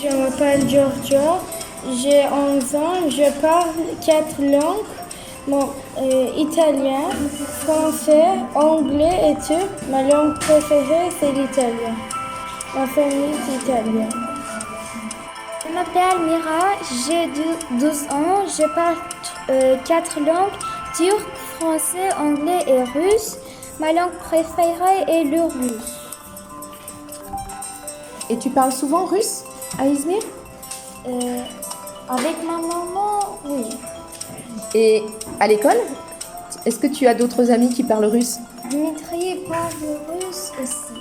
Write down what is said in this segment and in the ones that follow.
Je m'appelle Giorgio, j'ai 11 ans, je parle 4 langues, italien, français, anglais et turc. Ma langue préférée c'est l'italien. Ma famille est italienne. Je m'appelle Mira, j'ai 12 ans, je parle 4 langues, turc, français, anglais et russe. Ma langue préférée est le russe. Et tu parles souvent russe à Izmir? Avec ma maman, oui. Et à l'école, est-ce que tu as d'autres amis qui parlent russe? Dmitri parle russe aussi.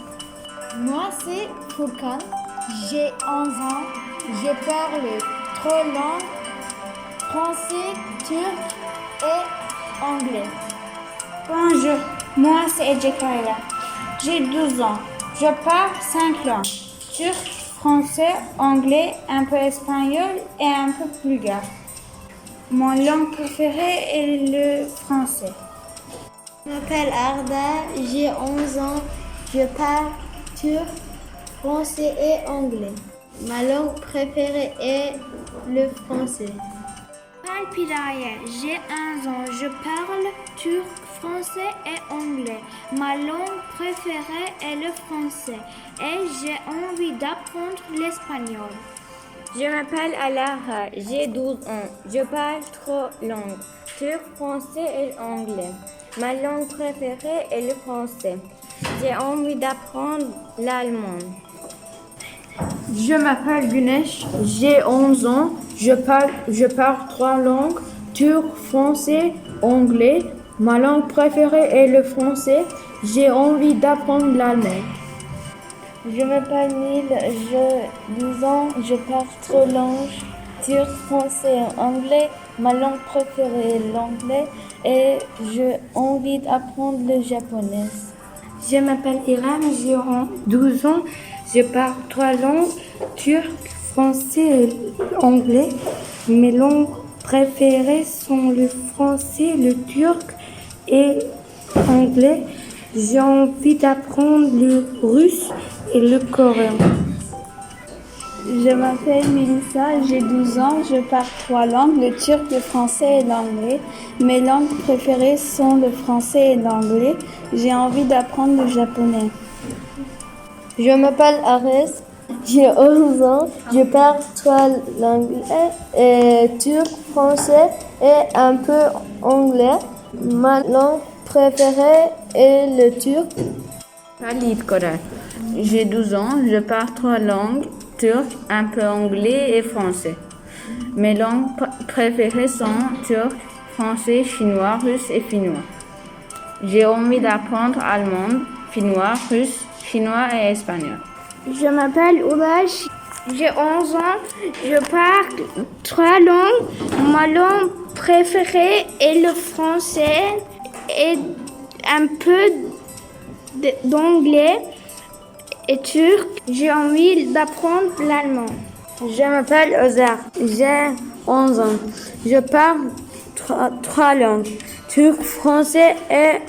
Moi, c'est Furkan. J'ai 11 ans. Je parle 3 langues, français, turc et anglais. Bonjour, moi c'est Ejekayla. J'ai 12 ans. Je parle 5 langues. Turc, français, anglais, un peu espagnol et un peu bulgare. Mon langue préférée est le français. Je m'appelle Arda, j'ai 11 ans, je parle turc, français et anglais. Ma langue préférée est le français. Je m'appelle Piraya, j'ai 11 ans, je parle turc, français et anglais. Ma langue préférée est le français et j'ai envie d'apprendre l'espagnol. Je m'appelle Alara, j'ai 12 ans. Je parle 3 langues, turc, français et anglais. Ma langue préférée est le français. J'ai envie d'apprendre l'allemand. Je m'appelle Gunesh, j'ai 11 ans. Je parle 3 langues, turc, français, anglais. Ma langue préférée est le français. J'ai envie d'apprendre l'allemand. Je m'appelle Neil, j'ai 12 ans, je parle 3 langues, turc, français et anglais. Ma langue préférée est l'anglais et j'ai envie d'apprendre le japonais. Je m'appelle Iram, j'ai 12 ans, je parle 3 langues, turc, français et anglais. Mes langues préférées sont le français, le turc et l'anglais. J'ai envie d'apprendre le russe et le coréen. Je m'appelle Melissa, j'ai 12 ans, je parle 3 langues, le turc, le français et l'anglais. Mes langues préférées sont le français et l'anglais. J'ai envie d'apprendre le japonais. Je m'appelle Ares, j'ai 11 ans, je parle 3 langues, turc, français et un peu anglais. Ma langue préférée est le turc. Khalid Korat. J'ai 12 ans, je parle 3 langues, turc, un peu anglais et français. Mes langues préférées sont turc, français, chinois, russe et finnois. J'ai envie d'apprendre allemand, finnois, russe, chinois et espagnol. Je m'appelle Ulash, j'ai 11 ans, je parle 3 langues. Ma langue préférée est le français et un peu d'anglais et turc. J'ai envie d'apprendre l'allemand. Je m'appelle Ozar, j'ai 11 ans. Je parle 3 langues, turc, français et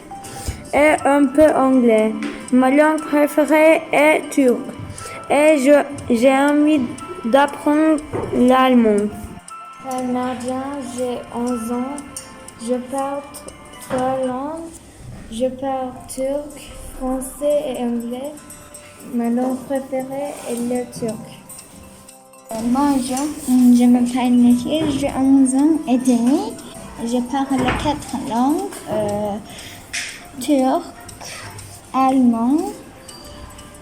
un peu anglais. Ma langue préférée est turc et j'ai envie d'apprendre l'allemand. Je m'appelle Nadia, j'ai 11 ans. Je parle 3 langues. Je parle turc, français et anglais. Ma langue préférée est le turc. Bonjour, je m'appelle Nahir, j'ai 11 ans et demi. Je parle 4 langues, turc, allemand,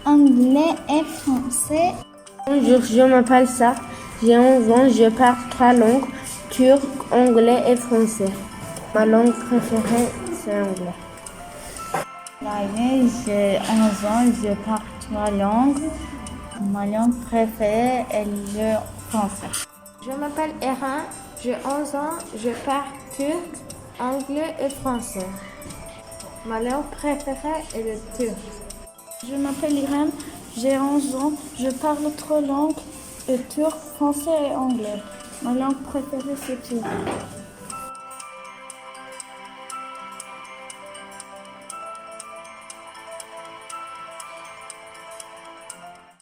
anglais et français. Bonjour, je m'appelle Sarah, j'ai 11 ans, je parle 3 langues, turc, anglais et français. Ma langue préférée, c'est l'anglais. J'ai 11 ans, je parle 3 langues. Ma langue préférée est le français. Je m'appelle Erin, j'ai 11 ans, je parle turc, anglais et français. Ma langue préférée est le turc. Je m'appelle Irène, j'ai 11 ans, je parle 3 langues, turc, français et anglais. Ma langue préférée c'est turc.